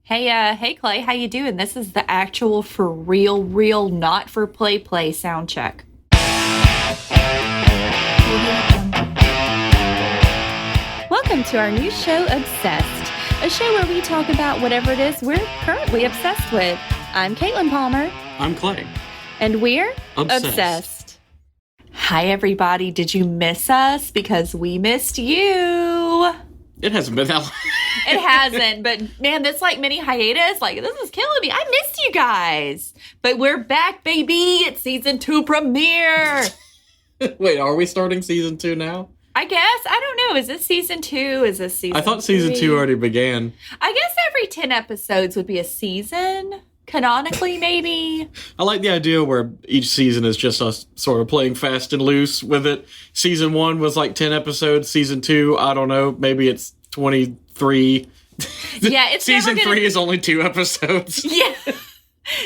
Hey Clay, how you doing? This is the actual for real, not for play sound check. Welcome to our new show, Obsessed, a show where we talk about whatever it is we're currently obsessed with. I'm Caitlin Palmer. I'm Clay. And we're Obsessed. Hi, everybody. Did you miss us? Because we missed you. It hasn't been that long. It hasn't, but man, this mini hiatus, this is killing me. I missed you guys. But we're back, baby. It's season 2 premiere. Wait, are we starting season 2 now? I guess. I don't know. Is this season 2? Is this season I thought season 2 already began. I guess every 10 episodes would be a season. Canonically, maybe. I like the idea where each season is just us sort of playing fast and loose with it. Season 1 was 10 episodes. Season 2, I don't know, maybe it's 23. Yeah, it's season 3 is only 2 episodes. Yeah.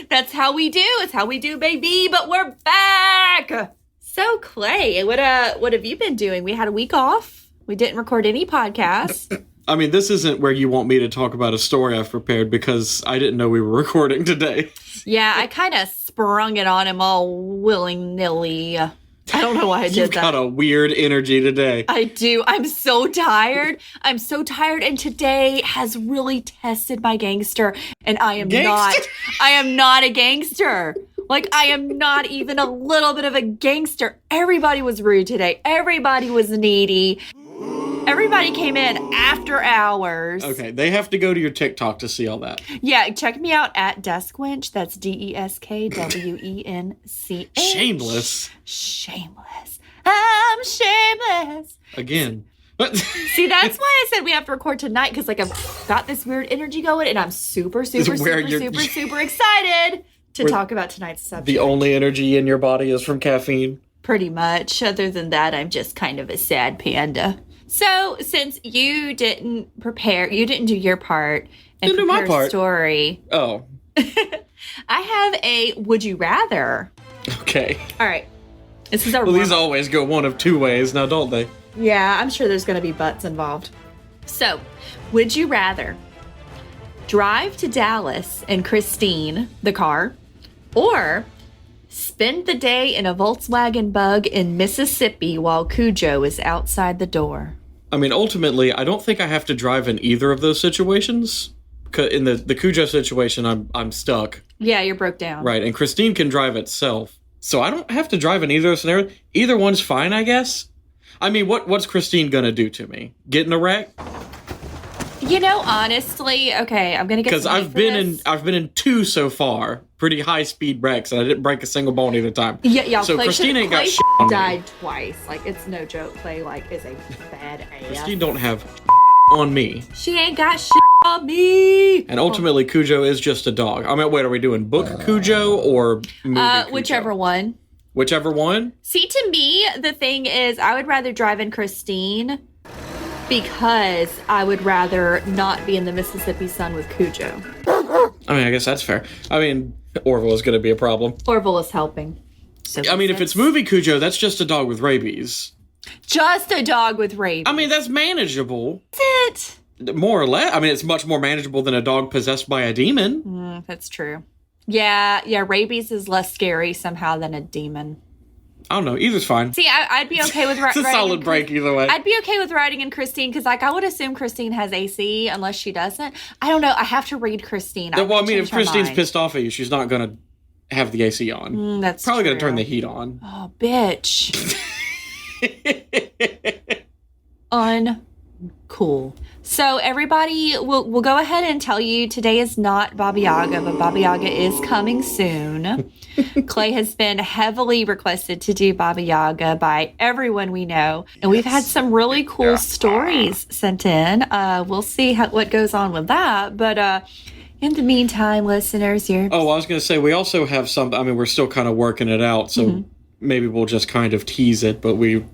That's how we do. It's how we do, baby. But we're back. So, Clay, what have you been doing? We had a week off. We didn't record any podcasts. I mean, this isn't where you want me to talk about a story I've prepared because I didn't know we were recording today. Yeah, I kind of sprung it on him all willy-nilly. I don't know why I did that. You've got a weird energy today. I do. I'm so tired. And today has really tested my gangster. And I am not a gangster. I am not even a little bit of a gangster. Everybody was rude today. Everybody was needy. Everybody came in after hours. Okay, they have to go to your TikTok to see all that. Yeah, check me out at Deskwench. That's DESKWENCH. Shameless. Shameless. I'm shameless. Again. See, that's why I said we have to record tonight, because I've got this weird energy going, and I'm super excited to talk about tonight's subject. The only energy in your body is from caffeine? Pretty much. Other than that, I'm just kind of a sad panda. So, since you didn't do your part and prepare a story. Oh. I have a would you rather. Okay. All right. This is our Well, these always go one of two ways now, don't they? Yeah, I'm sure there's going to be butts involved. So, would you rather drive to Dallas in Christine, the car, or spend the day in a Volkswagen Bug in Mississippi while Cujo is outside the door? I mean, ultimately, I don't think I have to drive in either of those situations. In the Cujo situation, I'm stuck. Yeah, you're broke down. Right, and Christine can drive itself. So I don't have to drive in either scenario. Either one's fine, I guess. I mean, what's Christine gonna do to me? Get in a wreck? You know, honestly, okay, I'm gonna get because I've been in 2 so far, pretty high speed wrecks, and I didn't break a single bone either time. Yeah. So Clay Christine ain't got shit on died me. twice. It's no joke. Clay is a bad ass. Christine don't have on me. She ain't got shit on me. And ultimately, Cujo is just a dog. I mean, wait, are we doing book Cujo or movie Cujo? Whichever one. Whichever one? See, to me, the thing is, I would rather drive in Christine because I would rather not be in the Mississippi sun with Cujo. I mean, I guess that's fair. I mean, Orville is going to be a problem. Orville is helping. So I mean, if it's movie Cujo, that's just a dog with rabies. Just a dog with rabies. I mean, that's manageable. Is it? More or less. I mean, it's much more manageable than a dog possessed by a demon. That's true. Yeah, rabies is less scary somehow than a demon. I don't know. Either's fine. See, I'd be okay with it's a solid break either way. I'd be okay with riding in Christine because, I would assume Christine has AC unless she doesn't. I don't know. I have to read Christine. Well, I mean, if Christine's pissed off at you, she's not going to have the AC on. That's probably going to turn the heat on. Oh, bitch. Uncool. So everybody, we'll go ahead and tell you today is not Baba Yaga, but Baba Yaga is coming soon. Clay has been heavily requested to do Baba Yaga by everyone we know. And we've had some really cool stories sent in. We'll see what goes on with that. But in the meantime, listeners, I was going to say, we also have some, I mean, we're still kind of working it out. So maybe we'll just kind of tease it, but we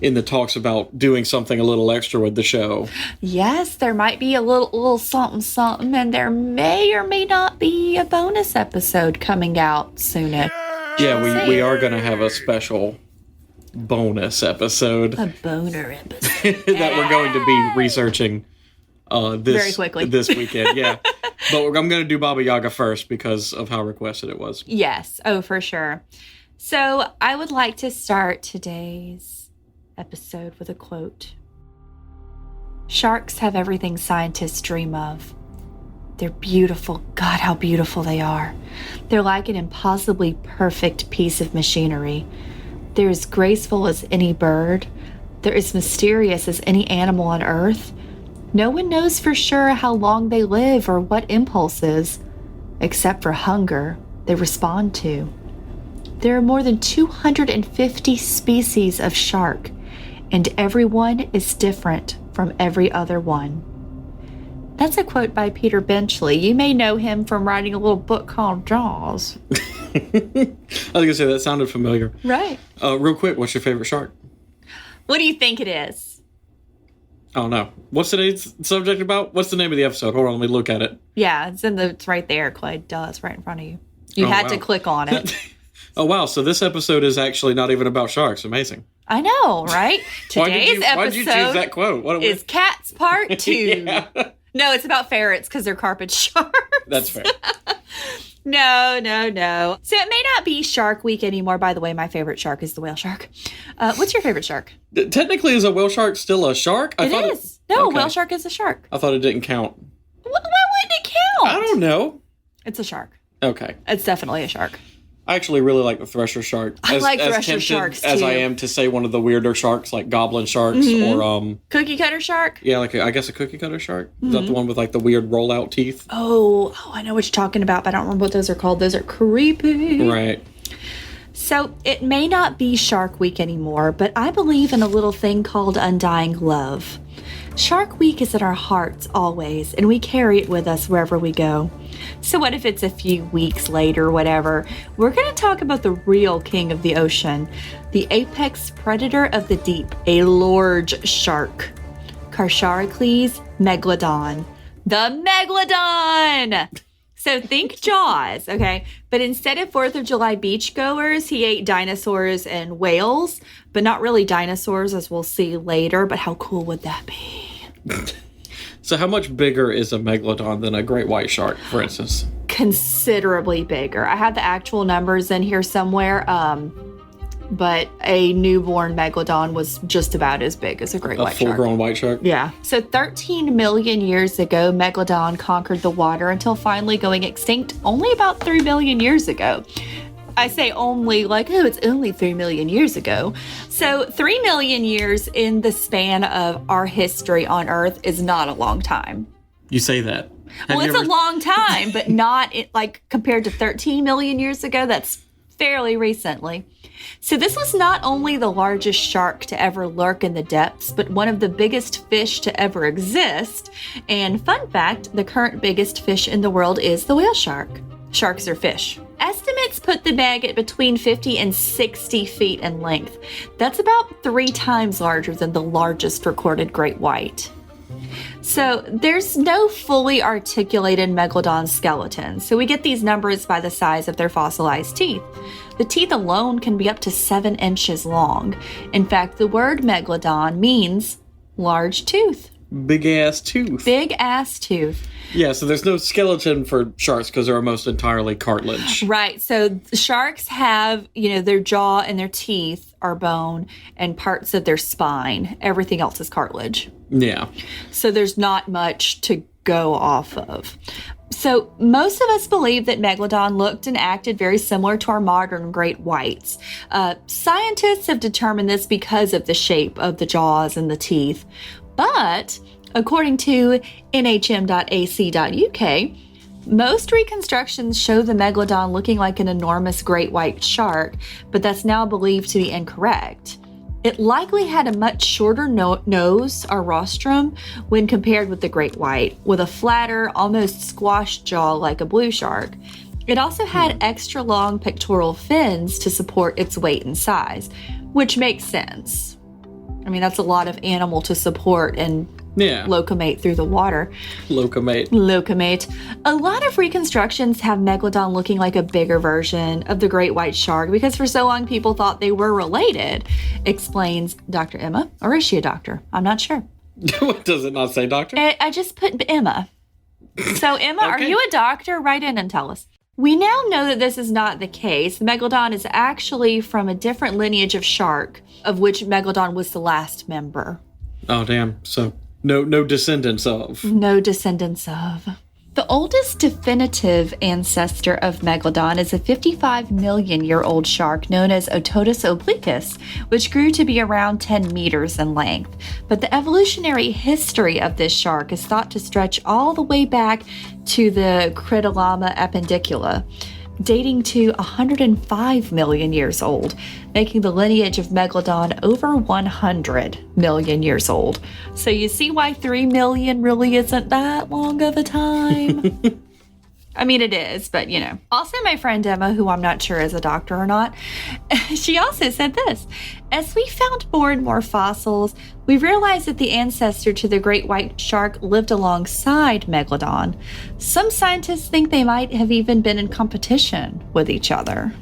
in the talks about doing something a little extra with the show. Yes, there might be a little something, and there may or may not be a bonus episode coming out soonish. Yeah, we are going to have a special bonus episode. A boner episode. that we're going to be researching Very quickly. this weekend. Yeah. But I'm going to do Baba Yaga first because of how requested it was. Yes. Oh, for sure. So I would like to start today's episode with a quote. Sharks have everything scientists dream of. They're beautiful. God, how beautiful they are. They're like an impossibly perfect piece of machinery. They're as graceful as any bird. They're as mysterious as any animal on Earth. No one knows for sure how long they live or what impulses, except for hunger, they respond to. There are more than 250 species of shark, and every one is different from every other one. That's a quote by Peter Benchley. You may know him from writing a little book called Jaws. I was going to say, that sounded familiar. Right. Real quick, what's your favorite shark? What do you think it is? I don't know. What's today's subject about? What's the name of the episode? Hold on, let me look at it. Yeah, it's right there, Clay. Duh, it's right in front of you. You had to click on it. Oh, wow. So this episode is actually not even about sharks. Amazing. I know, right? Today's why did you choose that quote? Is Cats Part 2. Yeah. No, it's about ferrets because they're carpet sharks. That's fair. No. So it may not be Shark Week anymore. By the way, my favorite shark is the whale shark. What's your favorite shark? Technically, is a whale shark still a shark? It is. No, a whale shark is a shark. I thought it didn't count. Why wouldn't it count? I don't know. It's a shark. Okay. It's definitely a shark. I actually really like the thresher shark. I like thresher sharks, too. As I am to say one of the weirder sharks, like goblin sharks or... Cookie cutter shark? Yeah, I guess a cookie cutter shark. Is that the one with like the weird rollout teeth? Oh, I know what you're talking about, but I don't remember what those are called. Those are creepy. Right. So it may not be Shark Week anymore, but I believe in a little thing called undying love. Shark Week is in our hearts always, and we carry it with us wherever we go. So what if it's a few weeks later, whatever? We're going to talk about the real king of the ocean, the apex predator of the deep, a large shark. Carcharicles Megalodon. The Megalodon! So think Jaws, okay? But instead of 4th of July beachgoers, he ate dinosaurs and whales, but not really dinosaurs, as we'll see later. But how cool would that be? So how much bigger is a megalodon than a great white shark, for instance? Considerably bigger. I have the actual numbers in here somewhere, but a newborn megalodon was just about as big as a great white shark. A full-grown white shark? Yeah. So 13 million years ago, Megalodon conquered the water until finally going extinct only about 3 million years ago. I say only like, oh, it's only 3 million years ago. So 3 million years in the span of our history on Earth is not a long time. You say that. Well, it's a long time, but not like compared to 13 million years ago. That's fairly recently. So this was not only the largest shark to ever lurk in the depths, but one of the biggest fish to ever exist. And fun fact, the current biggest fish in the world is the whale shark. Sharks are fish. Estimates put the maggot between 50 and 60 feet in length. That's about 3 times larger than the largest recorded great white. So there's no fully articulated megalodon skeleton, so we get these numbers by the size of their fossilized teeth. The teeth alone can be up to 7 inches long. In fact, the word megalodon means large tooth. Big ass tooth. Big ass tooth. Yeah, so there's no skeleton for sharks because they're almost entirely cartilage. Right. So sharks have, their jaw and their teeth are bone and parts of their spine. Everything else is cartilage. Yeah. So there's not much to go off of. So most of us believe that Megalodon looked and acted very similar to our modern great whites. Scientists have determined this because of the shape of the jaws and the teeth. But according to nhm.ac.uk, most reconstructions show the Megalodon looking like an enormous great white shark, but that's now believed to be incorrect. It likely had a much shorter nose or rostrum when compared with the great white, with a flatter, almost squashed jaw like a blue shark. It also had extra long pectoral fins to support its weight and size, which makes sense. I mean, that's a lot of animal to support and locomate through the water. Locomate. A lot of reconstructions have Megalodon looking like a bigger version of the great white shark because for so long people thought they were related, explains Dr. Emma. Or is she a doctor? I'm not sure. What does it not say, doctor? I just put Emma. So, Emma, Are Okay. you a doctor? Write in and tell us. We now know that this is not the case. Megalodon is actually from a different lineage of shark, of which Megalodon was the last member. Oh, damn. So no descendants of. No descendants of. The oldest definitive ancestor of Megalodon is a 55 million year old shark known as Otodus obliquus, which grew to be around 10 meters in length. But the evolutionary history of this shark is thought to stretch all the way back to the Critolama appendicula, dating to 105 million years old, making the lineage of Megalodon over 100 million years old. So you see why 3 million really isn't that long of a time? I mean, it is, but you know. Also, my friend Emma, who I'm not sure is a doctor or not, she also said this. As we found more and more fossils, we realized that the ancestor to the great white shark lived alongside Megalodon. Some scientists think they might have even been in competition with each other.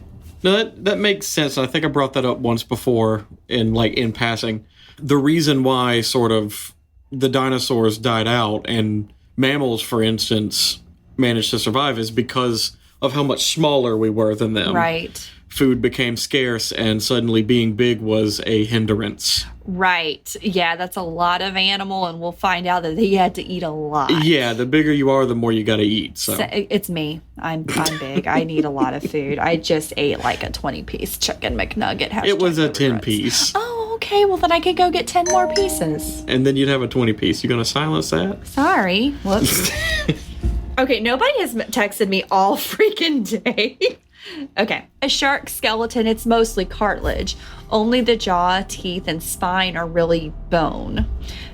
No, that makes sense. I think I brought that up once before in passing. The reason why sort of the dinosaurs died out and mammals, for instance, managed to survive is because of how much smaller we were than them. Right. Food became scarce and suddenly being big was a hindrance. Right. Yeah, that's a lot of animal, and we'll find out that he had to eat a lot. Yeah, the bigger you are, the more you got to eat. So It's me. I'm big. I need a lot of food. I just ate like a 20-piece chicken McNugget. it was a #overruns. 10-piece. Oh, okay. Well, then I could go get 10 more pieces. And then you'd have a 20-piece. You going to silence that? Sorry. Whoops. Okay, nobody has texted me all freaking day. Okay, a shark skeleton, it's mostly cartilage. Only the jaw, teeth, and spine are really bone.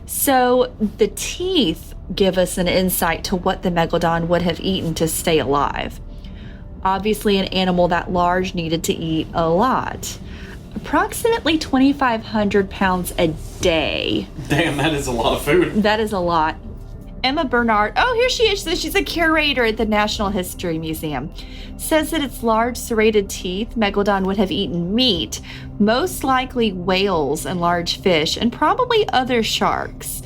So the teeth give us an insight to what the Megalodon would have eaten to stay alive. Obviously, an animal that large needed to eat a lot. Approximately 2,500 pounds a day. Damn, that is a lot of food. That is a lot. Emma Bernard, oh, here she is. So she's a curator at the National History Museum. Says that its large serrated teeth, Megalodon would have eaten meat, most likely whales and large fish, and probably other sharks.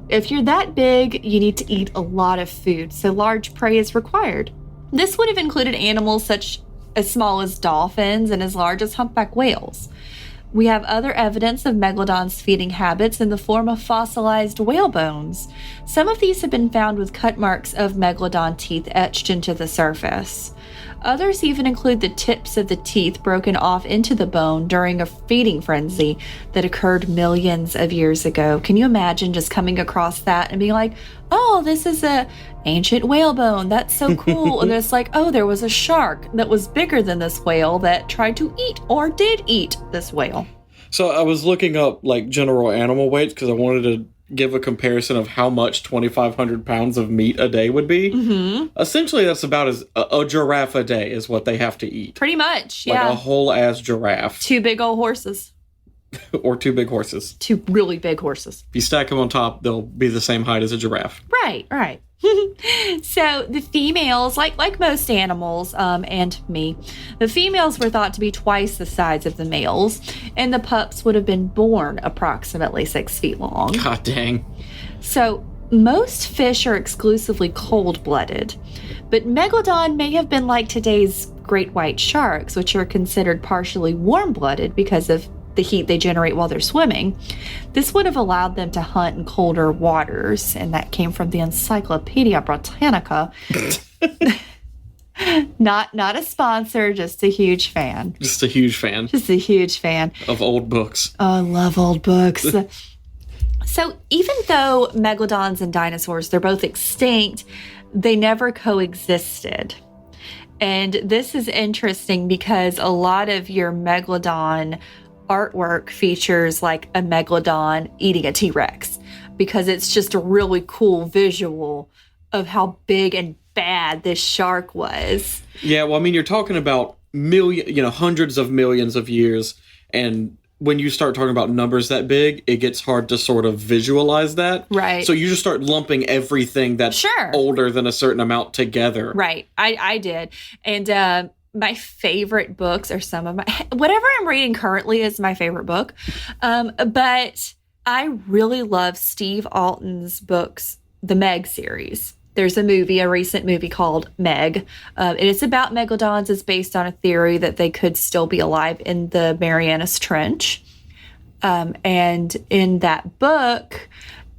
If you're that big, you need to eat a lot of food, so large prey is required. This would have included animals such as small as dolphins and as large as humpback whales. We have other evidence of Megalodon's feeding habits in the form of fossilized whale bones. Some of these have been found with cut marks of Megalodon teeth etched into the surface. Others even include the tips of the teeth broken off into the bone during a feeding frenzy that occurred millions of years ago. Can you imagine just coming across that and being like, oh, this is a ancient whale bone. That's so cool. And it's like, oh, there was a shark that was bigger than this whale that tried to eat or did eat this whale. So I was looking up like general animal weights because I wanted to give a comparison of how much 2,500 pounds of meat a day would be. Mm-hmm. Essentially, that's about as a giraffe a day is what they have to eat. Pretty much, Like yeah. a whole ass giraffe. 2 big old horses. Or 2 big horses. 2 really big horses. If you stack them on top, they'll be the same height as a giraffe. Right. So the females, like most animals, and me, the females were thought to be twice the size of the males, and the pups would have been born approximately 6 feet long. God dang. So most fish are exclusively cold-blooded, but Megalodon may have been like today's great white sharks, which are considered partially warm-blooded because of the heat they generate while they're swimming. This would have allowed them to hunt in colder waters, and that came from the Encyclopedia Britannica. Not a sponsor, just a huge fan. Just a huge fan Just a huge fan. of old books. Oh, I love old books. So even though megalodons and dinosaurs, they're both extinct, they never coexisted. And this is interesting because a lot of your megalodon artwork features like a megalodon eating a T-Rex because it's just a really cool visual of how big and bad this shark was. Yeah, well, I mean, you're talking about hundreds of millions of years, and when you start talking about numbers that big, it gets hard to sort of visualize that. Right. So you just start lumping everything that's older than a certain amount together. Right. I did. And my favorite books are whatever I'm reading currently is my favorite book. But I really love Steve Alton's books, the Meg series. There's a recent movie called Meg. And it's about megalodons. It's based on a theory that they could still be alive in the Marianas Trench. And in that book,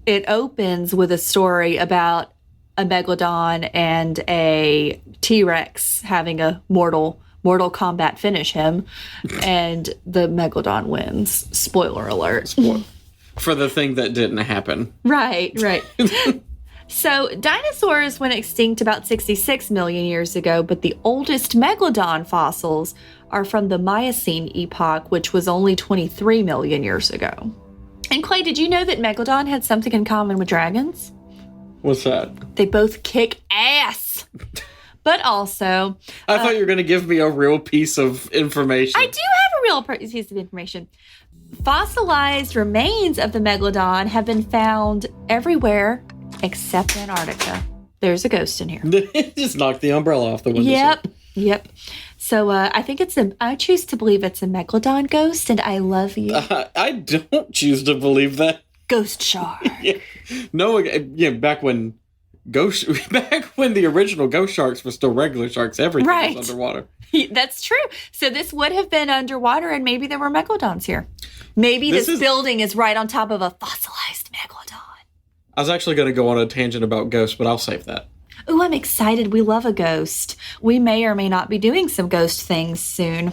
it opens with a story about a megalodon and a T-Rex having a mortal combat finish him, and the megalodon wins. Spoiler alert. For the thing that didn't happen. Right. So dinosaurs went extinct about 66 million years ago, but the oldest megalodon fossils are from the Miocene epoch, which was only 23 million years ago. And Clay, did you know that megalodon had something in common with dragons? What's that? They both kick ass. But also... I thought you were going to give me a real piece of information. I do have a real piece of information. Fossilized remains of the megalodon have been found everywhere except Antarctica. There's a ghost in here. Just knocked the umbrella off the window. Yep. So I choose to believe it's a megalodon ghost, and I love you. I don't choose to believe that. Ghost shark. Back when the original ghost sharks were still regular sharks, everything was underwater. That's true. So this would have been underwater, and maybe there were megalodons here. Maybe this building is right on top of a fossilized megalodon. I was actually going to go on a tangent about ghosts, but I'll save that. Oh, I'm excited. We love a ghost. We may or may not be doing some ghost things soon.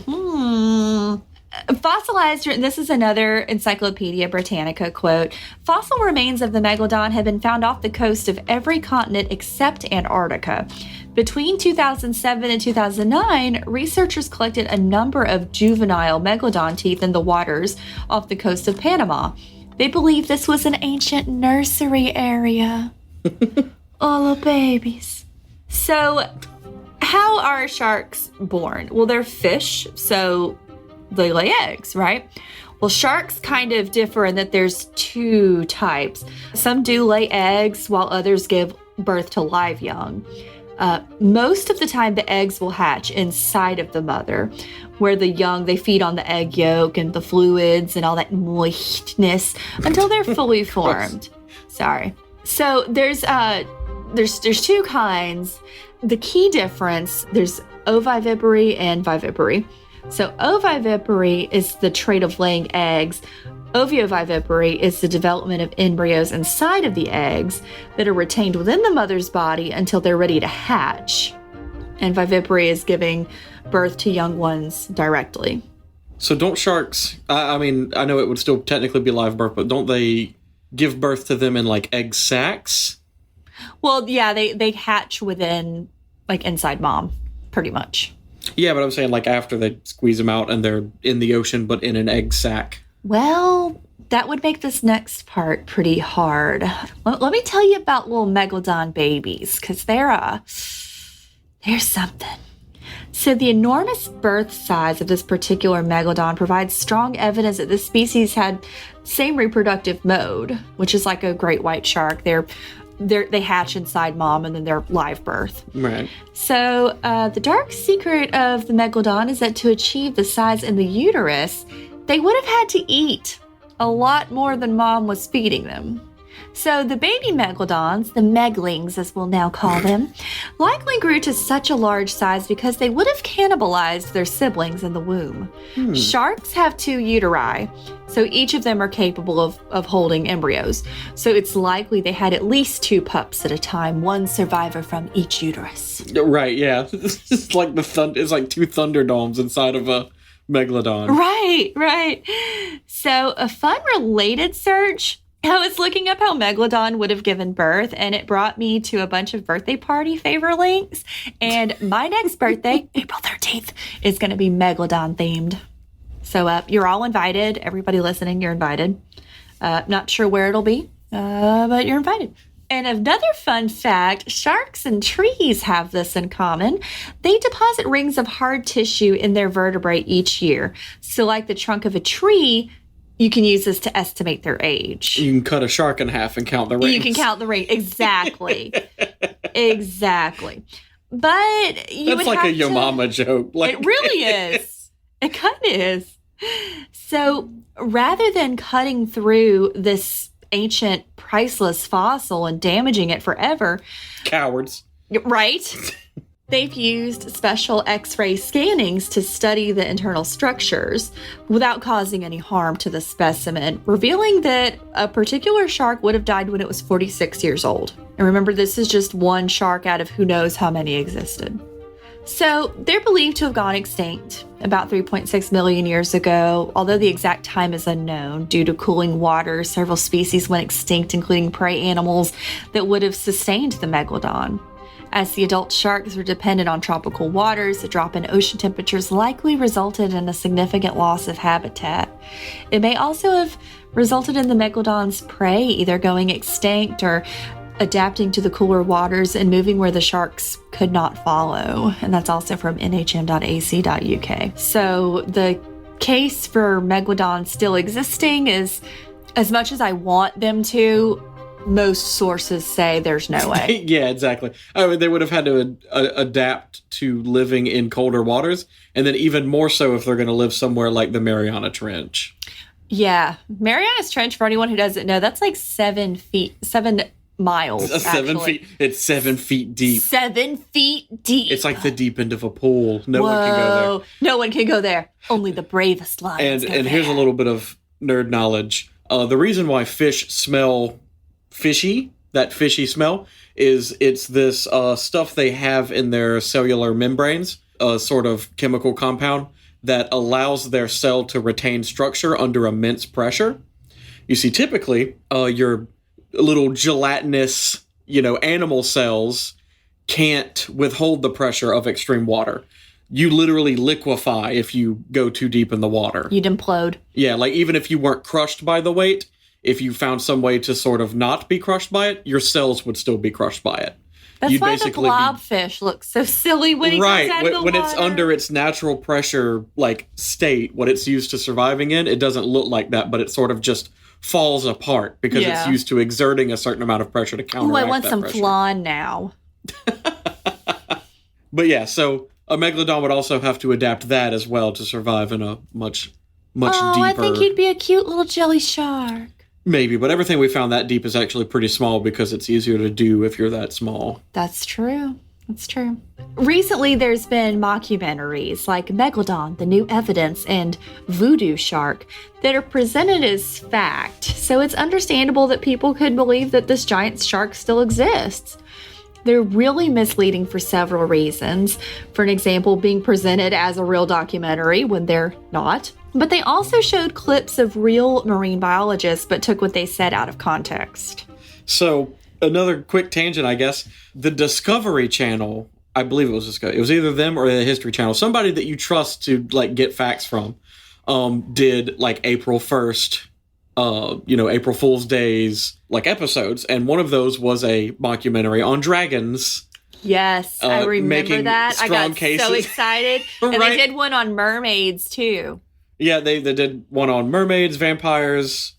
Fossilized, this is another Encyclopedia Britannica quote. Fossil remains of the megalodon have been found off the coast of every continent except Antarctica. Between 2007 and 2009, researchers collected a number of juvenile megalodon teeth in the waters off the coast of Panama. They believe this was an ancient nursery area. All the babies. So, how are sharks born? Well, they're fish, so they lay eggs, right? Well, sharks kind of differ in that there's two types. Some do lay eggs, while others give birth to live young. Most of the time, the eggs will hatch inside of the mother, where the young, they feed on the egg yolk and the fluids and all that moistness until they're fully formed. Sorry. So there's two kinds. The key difference, there's ovivipary and vivipary. So ovivipary is the trait of laying eggs. Oviovivipary is the development of embryos inside of the eggs that are retained within the mother's body until they're ready to hatch. And vivipary is giving birth to young ones directly. So don't sharks, I mean, I know it would still technically be live birth, but don't they give birth to them in like egg sacs? Well, yeah, they hatch within, like, inside mom, pretty much. Yeah, but I'm saying like after they squeeze them out and they're in the ocean, but in an egg sac. Well, that would make this next part pretty hard. Let me tell you about little megalodon babies, because they're something. So the enormous birth size of this particular megalodon provides strong evidence that this species had same reproductive mode, which is like a great white shark. They hatch inside mom and then they're live birth. Right. So the dark secret of the megalodon is that to achieve the size in the uterus, they would have had to eat a lot more than mom was feeding them. So the baby megalodons, the meglings as we'll now call them, likely grew to such a large size because they would have cannibalized their siblings in the womb. Sharks have 2 uteri, so each of them are capable of holding embryos. So it's likely they had at least 2 pups at a time, one survivor from each uterus. Right, yeah. It's like it's like 2 Thunderdomes inside of a megalodon. Right. So a fun related search, I was looking up how Megalodon would have given birth, and it brought me to a bunch of birthday party favor links. And my next birthday, April 13th, is going to be Megalodon themed. So you're all invited. Everybody listening, you're invited. Not sure where it'll be, but you're invited. And another fun fact, sharks and trees have this in common. They deposit rings of hard tissue in their vertebrae each year. So like the trunk of a tree, you can use this to estimate their age. You can cut a shark in half and count the rings. You can count the rings. Exactly. Exactly. But you That's like a Yo Mama joke. It really is. It kind of is. So rather than cutting through this ancient, priceless fossil and damaging it forever, Cowards. right? They've used special X-ray scannings to study the internal structures without causing any harm to the specimen, revealing that a particular shark would have died when it was 46 years old. And remember, this is just one shark out of who knows how many existed. So they're believed to have gone extinct about 3.6 million years ago, although the exact time is unknown. Due to cooling water, several species went extinct, including prey animals that would have sustained the Megalodon. As the adult sharks were dependent on tropical waters, a drop in ocean temperatures likely resulted in a significant loss of habitat. It may also have resulted in the Megalodon's prey either going extinct or adapting to the cooler waters and moving where the sharks could not follow. And that's also from nhm.ac.uk. So the case for Megalodon still existing is, as much as I want them to, most sources say there's no way. Yeah, exactly. I mean, they would have had to adapt to living in colder waters, and then even more so if they're going to live somewhere like the Mariana Trench. Yeah. Mariana's Trench, for anyone who doesn't know, that's like 7 miles. 7 feet. It's 7 feet deep. 7 feet deep. It's like the deep end of a pool. No one can go there. No one can go there. Only the bravest lions. And here's a little bit of nerd knowledge. The reason why fish smell fishy, that fishy smell, is it's this stuff they have in their cellular membranes, a sort of chemical compound that allows their cell to retain structure under immense pressure. You see, typically, your little gelatinous, animal cells can't withhold the pressure of extreme water. You literally liquefy if you go too deep in the water. You'd implode. Yeah, like even if you weren't crushed by the weight, if you found some way to sort of not be crushed by it, your cells would still be crushed by it. That's why the blobfish looks so silly when he comes out of the when water. It's under its natural pressure state, what it's used to surviving in, it doesn't look like that, but it sort of just falls apart because it's used to exerting a certain amount of pressure to counteract that. I want some pressure. flan now. But yeah, so a Megalodon would also have to adapt that as well to survive in a much deeper. I think he'd be a cute little jelly shark. Maybe, but everything we found that deep is actually pretty small because it's easier to do if you're that small. That's true. That's true. Recently, there's been mockumentaries like Megalodon, The New Evidence, and Voodoo Shark that are presented as fact. So it's understandable that people could believe that this giant shark still exists. They're really misleading for several reasons. For an example, being presented as a real documentary when they're not. But they also showed clips of real marine biologists, but took what they said out of context. So, another quick tangent, I guess. The Discovery Channel, I believe it was Discovery. It was either them or the History Channel. Somebody that you trust to, get facts from, did, April 1st, April Fool's Days, episodes. And one of those was a mockumentary on dragons. Yes, I remember that. I got cases. So excited. And Right. they did one on mermaids, too. Yeah, they did one on mermaids, vampires,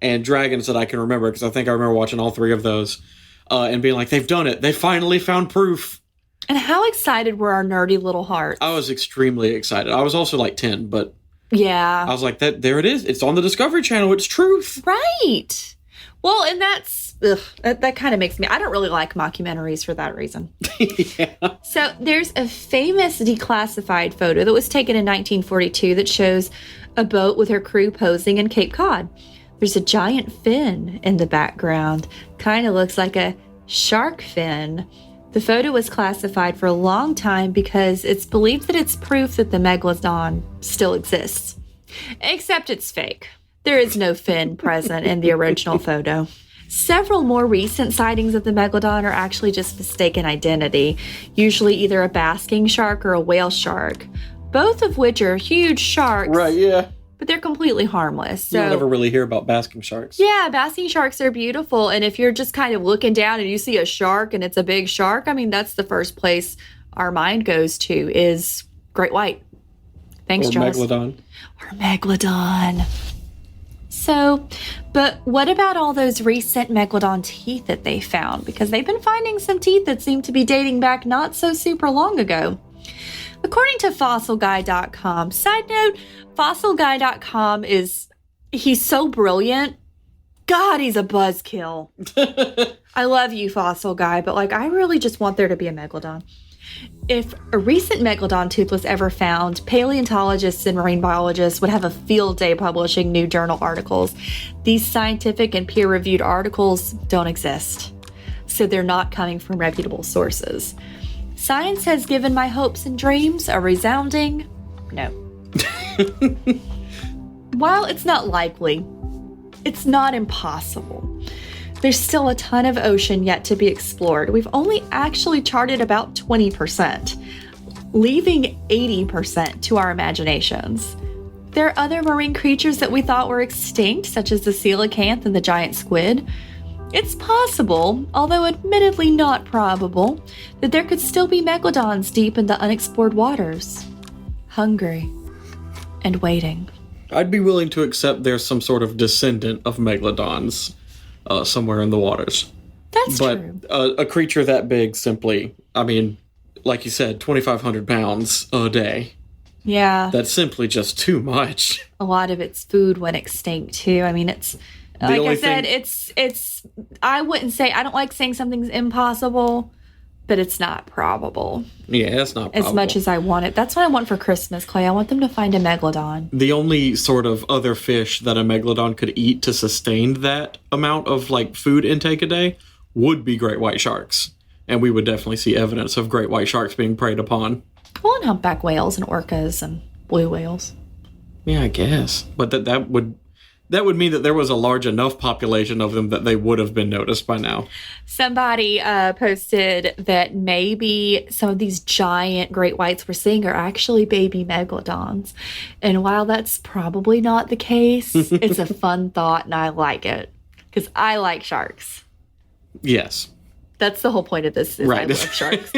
and dragons that I can remember, because I think I remember watching all three of those and being like, they've done it. They finally found proof. And how excited were our nerdy little hearts? I was extremely excited. I was also 10, but yeah. I was like, there it is. It's on the Discovery Channel. It's truth. Right. Well, and that kind of makes me, I don't really like mockumentaries for that reason. Yeah. So there's a famous declassified photo that was taken in 1942 that shows a boat with her crew posing in Cape Cod. There's a giant fin in the background. Kind of looks like a shark fin. The photo was classified for a long time because it's believed that it's proof that the Megalodon still exists. Except it's fake. There is no fin present in the original photo. Several more recent sightings of the Megalodon are actually just mistaken identity, usually either a basking shark or a whale shark, both of which are huge sharks. Right, yeah. But they're completely harmless. So, you don't ever really hear about basking sharks. Yeah, basking sharks are beautiful. And if you're just kind of looking down and you see a shark and it's a big shark, I mean, that's the first place our mind goes to is great white. Thanks, Charles. Megalodon. Or Megalodon. So, but what about all those recent Megalodon teeth that they found? Because they've been finding some teeth that seem to be dating back not so super long ago. According to fossilguy.com, side note, fossilguy.com he's so brilliant. God, he's a buzzkill. I love you, Fossil Guy, but I really just want there to be a Megalodon. If a recent Megalodon tooth was ever found, paleontologists and marine biologists would have a field day publishing new journal articles. These scientific and peer-reviewed articles don't exist, so they're not coming from reputable sources. Science has given my hopes and dreams a resounding no. While it's not likely, it's not impossible. There's still a ton of ocean yet to be explored. We've only actually charted about 20%, leaving 80% to our imaginations. There are other marine creatures that we thought were extinct, such as the coelacanth and the giant squid. It's possible, although admittedly not probable, that there could still be megalodons deep in the unexplored waters, hungry and waiting. I'd be willing to accept there's some sort of descendant of megalodons somewhere in the waters. That's true. But a creature that big simply, I mean, like you said, 2,500 pounds a day. Yeah. That's simply just too much. A lot of its food went extinct too. I mean, it's like I said, it's I wouldn't say, I don't like saying something's impossible, but it's not probable. Yeah, it's not probable. As much as I want it. That's what I want for Christmas, Clay. I want them to find a megalodon. The only sort of other fish that a megalodon could eat to sustain that amount of food intake a day would be great white sharks. And we would definitely see evidence of great white sharks being preyed upon. Well, and humpback whales and orcas and blue whales. Yeah, I guess. But that would mean that there was a large enough population of them that they would have been noticed by now. Somebody posted that maybe some of these giant great whites we're seeing are actually baby megalodons. And while that's probably not the case, it's a fun thought and I like it. Because I like sharks. Yes. That's the whole point of this, is right. I love sharks.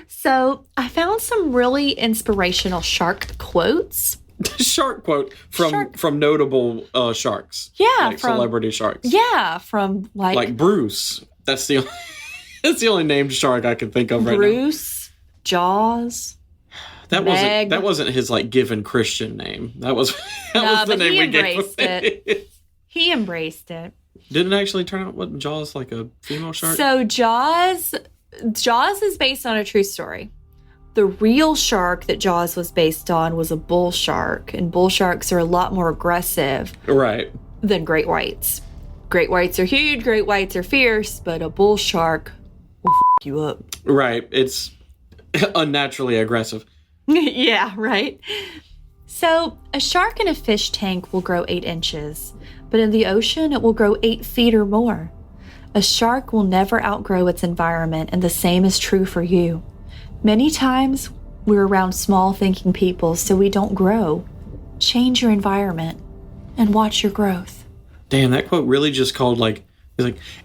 So I found some really inspirational shark quotes. Shark quote from notable sharks. Yeah, from celebrity sharks. Yeah, from like Bruce. That's the only named shark I can think of right now. Bruce, Jaws. That wasn't his given Christian name. That was the name we gave him. It. He embraced it. Didn't it actually turn out what Jaws like a female shark? So Jaws is based on a true story. The real shark that Jaws was based on was a bull shark, and bull sharks are a lot more aggressive than great whites. Great whites are huge, great whites are fierce, but a bull shark will f*** you up. Right. It's unnaturally aggressive. Yeah, right? So a shark in a fish tank will grow 8 inches, but in the ocean it will grow 8 feet or more. A shark will never outgrow its environment, and the same is true for you. Many times, we're around small thinking people, so we don't grow. Change your environment and watch your growth. Damn, that quote really just called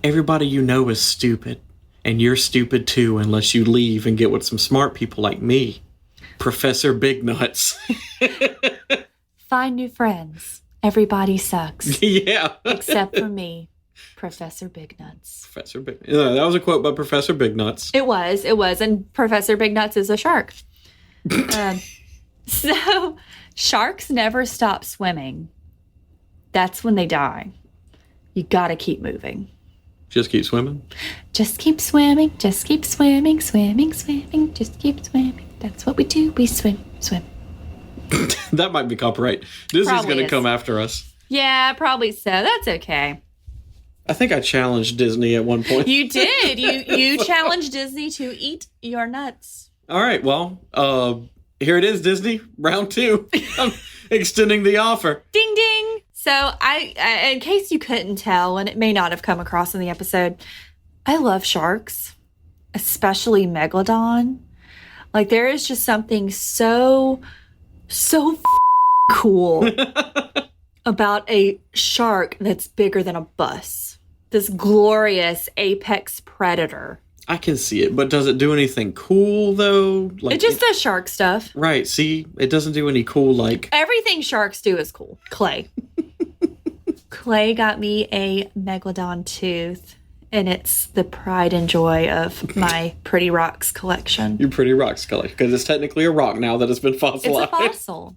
everybody you know is stupid, and you're stupid too unless you leave and get with some smart people like me. Professor Big Nuts. Find new friends. Everybody sucks. Yeah. Except for me. Professor Big Nuts. Professor Big. Yeah, that was a quote by Professor Big Nuts. It was, and Professor Big Nuts is a shark. So, sharks never stop swimming. That's when they die. You gotta keep moving. Just keep swimming? Just keep swimming, just keep swimming, swimming, swimming, just keep swimming. That's what we do, we swim. That might be copyright. Disney's going to come after us. Yeah, probably so. That's okay. I think I challenged Disney at one point. You did. You challenged Disney to eat your nuts. All right. Well, here it is, Disney. Round 2. I'm extending the offer. Ding, ding. So I, in case you couldn't tell, and it may not have come across in the episode, I love sharks, especially Megalodon. There is just something so cool about a shark that's bigger than a bus. This glorious apex predator. I can see it, but does it do anything cool, though? It just does shark stuff. Right, see? It doesn't do any cool, Everything sharks do is cool. Clay. Clay got me a Megalodon tooth, And it's the pride and joy of my Pretty Rocks collection. Your Pretty Rocks collection, because it's technically a rock now that has been fossilized. It's a fossil.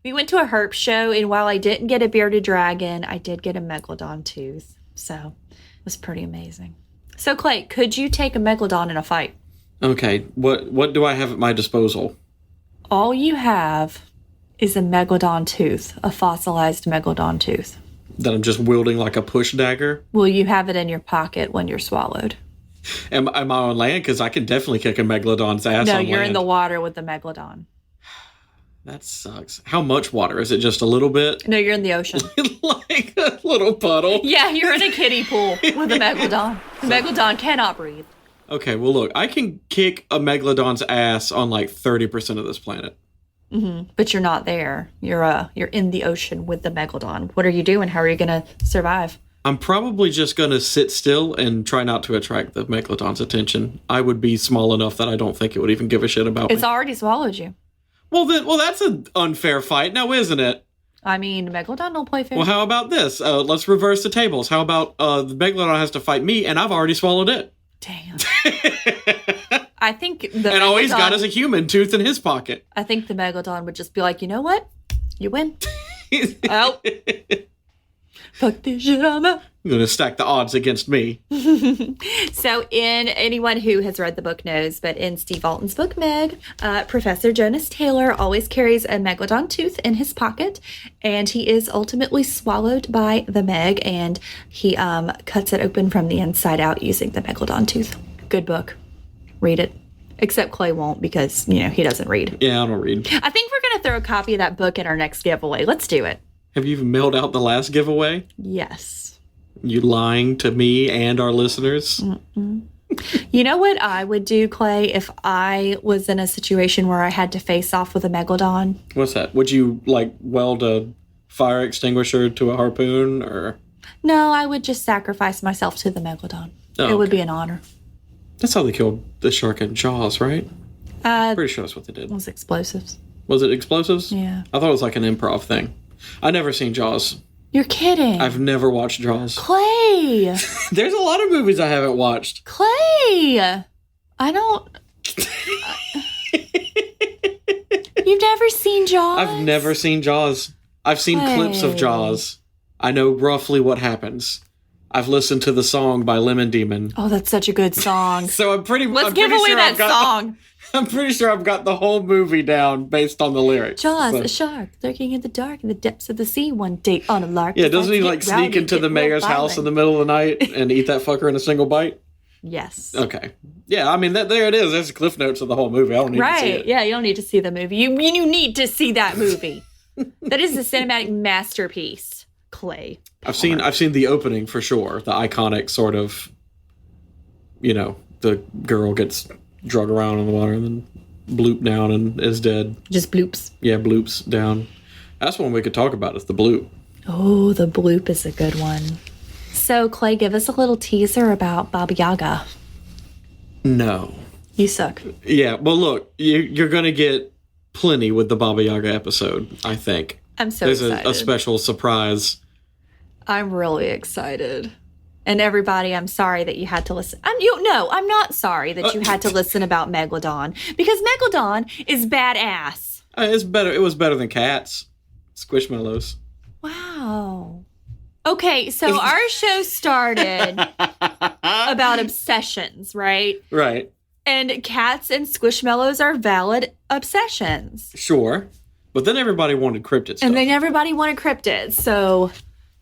We went to a herp show, and while I didn't get a bearded dragon, I did get a Megalodon tooth. So it was pretty amazing. So, Clay, could you take a Megalodon in a fight? Okay, what do I have at my disposal? All you have is a Megalodon tooth, a fossilized Megalodon tooth. That I'm just wielding like a push dagger? Will you have it in your pocket when you're swallowed? Am I on land? Because I can definitely kick a Megalodon's ass No, on you're land. in the water with the Megalodon. That sucks. How much water? Is it just a little bit? No, you're in the ocean. Like a little puddle? Yeah, you're in a kiddie pool with a Megalodon. The Megalodon cannot breathe. Okay, well, look, I can kick a Megalodon's ass on like 30% of this planet. Mm-hmm. But you're not there. You're in the ocean with the Megalodon. What are you doing? How are you going to survive? I'm probably just going to sit still and try not to attract the Megalodon's attention. I would be small enough that I don't think it would even give a shit about me. It's already swallowed you. Well, that's an unfair fight now, isn't it? I mean, Megalodon don't play fair. Well, how about this? Let's reverse the tables. How about the Megalodon has to fight me, and I've already swallowed it? Damn. I think and all he's got is a human tooth in his pocket. I think the Megalodon would just be like, you know what? You win. Oh. Fuck this shit, I'm out. I'm going to stack the odds against me. So anyone who has read the book knows, but in Steve Alton's book, Meg, Professor Jonas Taylor always carries a Megalodon tooth in his pocket, and he is ultimately swallowed by the Meg, and he cuts it open from the inside out using the Megalodon tooth. Good book. Read it. Except Clay won't because, he doesn't read. Yeah, I don't read. I think we're going to throw a copy of that book in our next giveaway. Let's do it. Have you even mailed out the last giveaway? Yes. You lying to me and our listeners? Mm-mm. You know what I would do, Clay, if I was in a situation where I had to face off with a Megalodon? What's that? Would you, weld a fire extinguisher to a harpoon, or? No, I would just sacrifice myself to the Megalodon. Oh, it would be an honor. That's how they killed the shark in Jaws, right? Pretty sure that's what they did. It was explosives. Was it explosives? Yeah. I thought it was like an improv thing. I never seen Jaws. You're kidding. I've never watched Jaws. Clay! There's a lot of movies I haven't watched. Clay! I don't... You've never seen Jaws? I've never seen Jaws. I've seen clips of Jaws. I know roughly what happens. I've listened to the song by Lemon Demon. Oh, that's such a good song. So Let's give away that song. I'm pretty sure I've got the whole movie down based on the lyrics. Jaws, a shark lurking in the dark in the depths of the sea one day on a lark. Yeah, doesn't he sneak into the mayor's house in the middle of the night and eat that fucker in a single bite? Yes. Okay. Yeah, I mean, there it is. There's the cliff notes of the whole movie. I don't need to see it. Yeah, you don't need to see the movie. You need to see that movie. That is a cinematic masterpiece, Clay. I've seen the opening for sure. The iconic sort of, the girl gets drug around in the water and then bloop down and is dead. Just bloops. Yeah, bloops down. That's one we could talk about, is the bloop. Oh, the bloop is a good one. So, Clay, give us a little teaser about Baba Yaga. No. You suck. Yeah, well, look, you're going to get plenty with the Baba Yaga episode, I think. I'm so excited. excited. There's a special surprise. I'm really excited. And everybody, I'm sorry that you had to listen. I'm not sorry that you had to listen about Megalodon, because Megalodon is badass. It's better. It was better than Cats. Squishmallows. Wow. Okay, so our show started about obsessions, right? Right. And cats and squishmallows are valid obsessions. Sure. But then everybody wanted cryptid stuff. And then everybody wanted cryptids. So,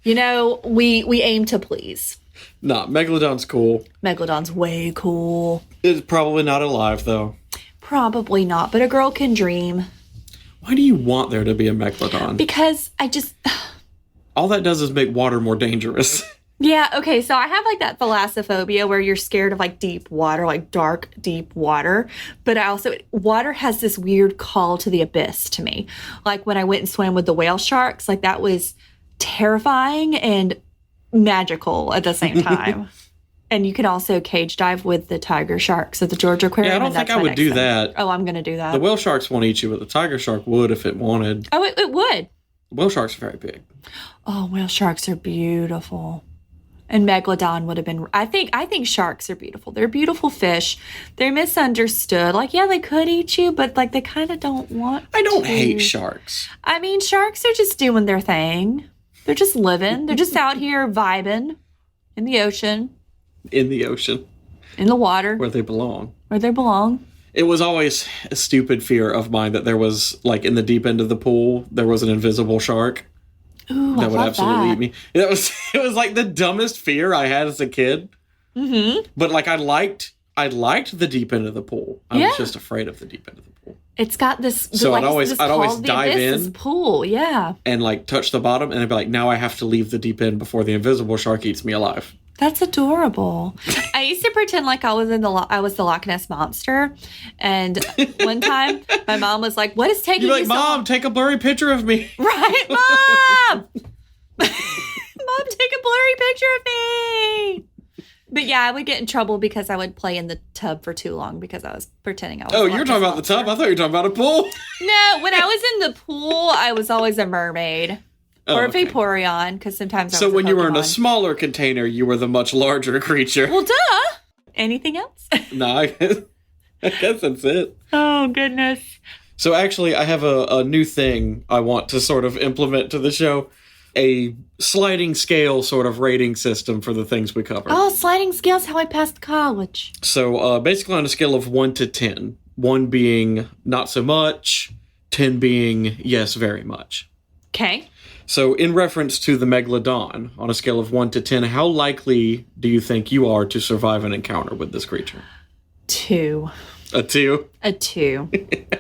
we aim to please. Nah, Megalodon's cool. Megalodon's way cool. It's probably not alive, though. Probably not, but a girl can dream. Why do you want there to be a Megalodon? Because I just... All that does is make water more dangerous. Yeah, okay, so I have that thalassophobia where you're scared of deep water, dark, deep water. But water has this weird call to the abyss to me. When I went and swam with the whale sharks, that was terrifying and magical at the same time. And you can also cage dive with the tiger sharks at the Georgia Aquarium. Yeah, I don't think I would do that. Oh, I'm going to do that. The whale sharks won't eat you, but the tiger shark would if it wanted. Oh, it would. Whale sharks are very big. Oh, whale sharks are beautiful. And Megalodon would have been, I think sharks are beautiful. They're beautiful fish. They're misunderstood. Like, yeah, they could eat you, but like they kind of don't want I don't to. hate sharks. I mean, sharks are just doing their thing. They're just living. They're just out here vibing in the ocean. In the ocean. In the water. Where they belong. Where they belong. It was always a stupid fear of mine that there was, like, in the deep end of the pool, there was an invisible shark. Ooh, that I would love absolutely that. eat me. It was like the dumbest fear I had as a kid. Mm-hmm. But like I liked the deep end of the pool. I was just afraid of the deep end of the pool. It's got this. So I'd always dive in pool, yeah. and like touch the bottom, and I'd be like, now I have to leave the deep end before the invisible shark eats me alive. That's adorable. I used to pretend like I was the Loch Ness monster, and one time my mom was like, "What is taking You're you like, so Mom, long?" take a blurry picture of me. Right, Mom. Mom, take a blurry picture of me. But yeah, I would get in trouble because I would play in the tub for too long because I was pretending I was. Oh, you're talking about the tub? I thought you were talking about a pool. No, when I was in the pool, I was always a mermaid. Or okay. a Vaporeon, because sometimes I was So a when you were in a Pokemon. smaller container, you were the much larger creature. Well, duh. Anything else? No, I guess that's it. Oh, goodness. So actually, I have a new thing I want to sort of implement to the show. A sliding scale sort of rating system for the things we cover. Oh, sliding scale's how I passed college. So basically on a scale of 1 to 10, 1 being not so much, 10 being yes, very much. Okay. So in reference to the Megalodon, on a scale of 1 to 10, how likely do you think you are to survive an encounter with this creature? 2. A 2? A 2.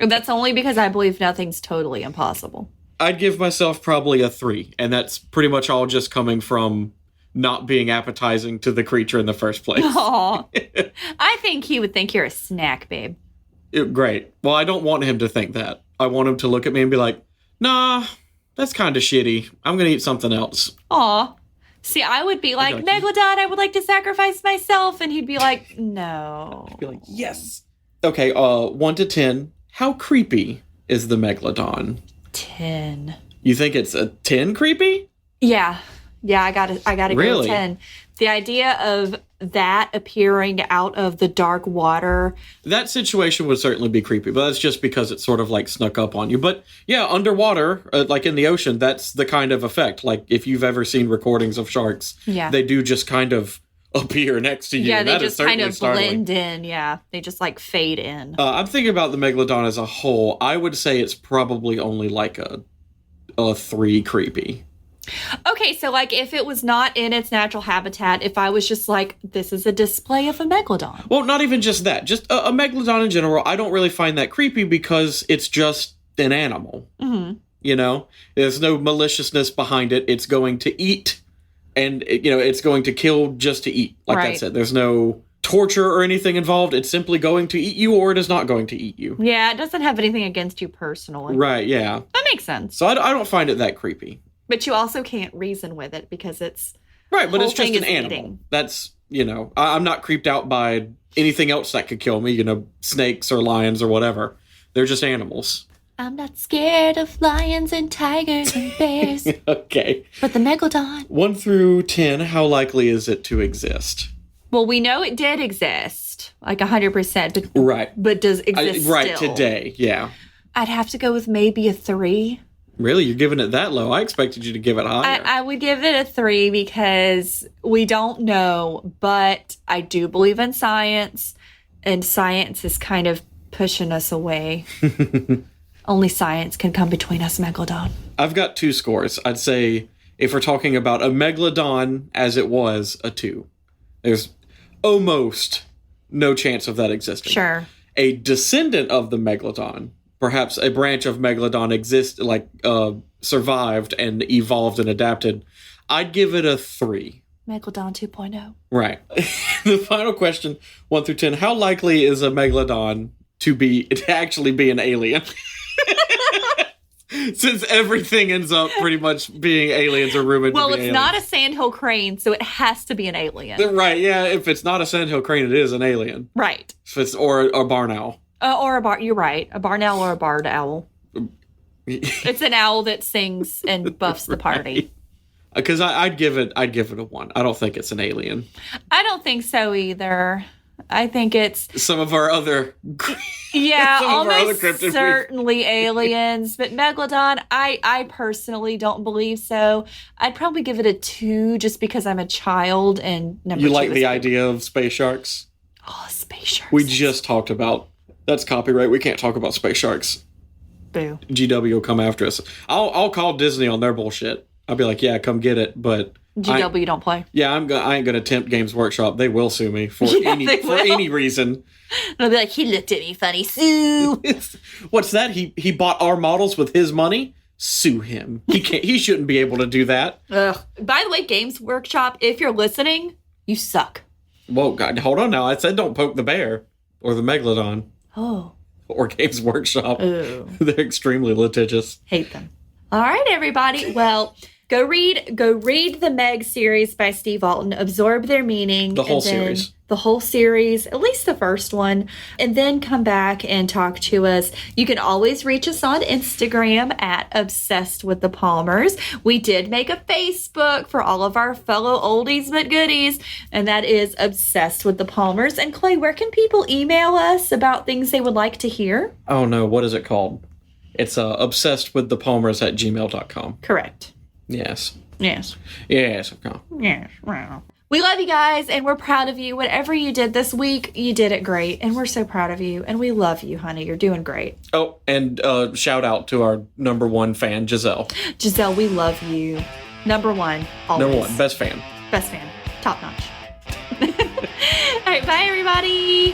That's only because I believe nothing's totally impossible. I'd give myself probably a 3, and that's pretty much all just coming from not being appetizing to the creature in the first place. Aw. I think he would think you're a snack, babe. Great. Well, I don't want him to think that. I want him to look at me and be like, nah, that's kind of shitty. I'm going to eat something else. Aw. See, I would be like, Megalodon, I would like to sacrifice myself. And he'd be like, no. I'd be like, yes. Okay, 1 to 10. How creepy is the Megalodon? 10. You think it's a 10 creepy? Yeah. Yeah, I gotta go Really? with 10. The idea of that appearing out of the dark water. That situation would certainly be creepy, but that's just because it sort of like snuck up on you. But yeah, underwater, like in the ocean, that's the kind of effect. Like if you've ever seen recordings of sharks, they do just kind of appear next to you. Yeah, and they that is just kind of startling. blend in. Yeah, they just like fade in. I'm thinking about the Megalodon as a whole. I would say it's probably only like a 3 creepy. Okay, so like if it was not in its natural habitat, if I was just like, this is a display of a Megalodon. Well, not even just that. Just a Megalodon in general, I don't really find that creepy because it's just an animal. Mm-hmm. You know? There's no maliciousness behind it. It's going to eat, and, it's going to kill just to eat. Like that's it. There's no torture or anything involved. It's simply going to eat you, or it is not going to eat you. Yeah, it doesn't have anything against you personally. Right, yeah. That makes sense. So I don't find it that creepy. But you also can't reason with it because it's... Right, but it's whole just thing an is animal. eating. That's, I'm not creeped out by anything else that could kill me, snakes or lions or whatever. They're just animals. I'm not scared of lions and tigers and bears. Okay. But the Megalodon... 1 through 10, how likely is it to exist? Well, we know it did exist, like 100%. But, right. But does exist right, still. Today, yeah. I'd have to go with maybe a 3. Really? You're giving it that low? I expected you to give it higher. I would give it a 3 because we don't know, but I do believe in science, and science is kind of pushing us away. Only science can come between us, Megalodon. I've got 2 scores. I'd say if we're talking about a Megalodon as it was, a 2. There's almost no chance of that existing. Sure. A descendant of the Megalodon, perhaps a branch of Megalodon survived and evolved and adapted, I'd give it a 3. Megalodon 2.0. Right. The final question, 1 through 10, how likely is a Megalodon to actually be an alien? Since everything ends up pretty much being aliens or rumored to be aliens. Well, it's not a sandhill crane, so it has to be an alien. Right, yeah. If it's not a sandhill crane, it is an alien. Right. If it's or a barn owl. You're right. A barn owl or a barred owl. It's an owl that sings and buffs the party. Because I'd give it a 1. I don't think it's an alien. I don't think so either. I think it's some of our other almost certainly aliens. But Megalodon, I personally don't believe so. I'd probably give it a 2 just because I'm a child and number 2 You like the idea of space sharks? Oh, space sharks. We just talked about that's copyright. We can't talk about space sharks. Boo. GW will come after us. I'll call Disney on their bullshit. I'll be like, yeah, come get it, but GW don't play. Yeah, I ain't gonna tempt Games Workshop. They will sue me for any reason. They'll be like, he looked at me funny. Sue. What's that? He bought our models with his money? Sue him. He shouldn't be able to do that. Ugh. By the way, Games Workshop, if you're listening, you suck. Whoa, God, hold on now. I said don't poke the bear or the Megalodon. Oh. Or Games Workshop. Ooh. They're extremely litigious. Hate them. All right, everybody. Well, go read the Meg series by Steve Alton. Absorb their meaning. The whole series. The whole series, at least the first one, and then come back and talk to us. You can always reach us on Instagram at Obsessed with the Palmers. We did make a Facebook for all of our fellow oldies but goodies, and that is Obsessed with the Palmers. And Clay, where can people email us about things they would like to hear? Oh no, what is it called? It's obsessedwiththepalmers@gmail.com. Correct. Yes. Yes. Yes. Yes. Wow. We love you guys, and we're proud of you. Whatever you did this week, you did it great, and we're so proud of you, and we love you, honey. You're doing great. Oh, and shout out to our number 1 fan, Giselle. Giselle, we love you. Number 1, always. Number 1, best fan. Best fan. Top notch. All right, bye, everybody.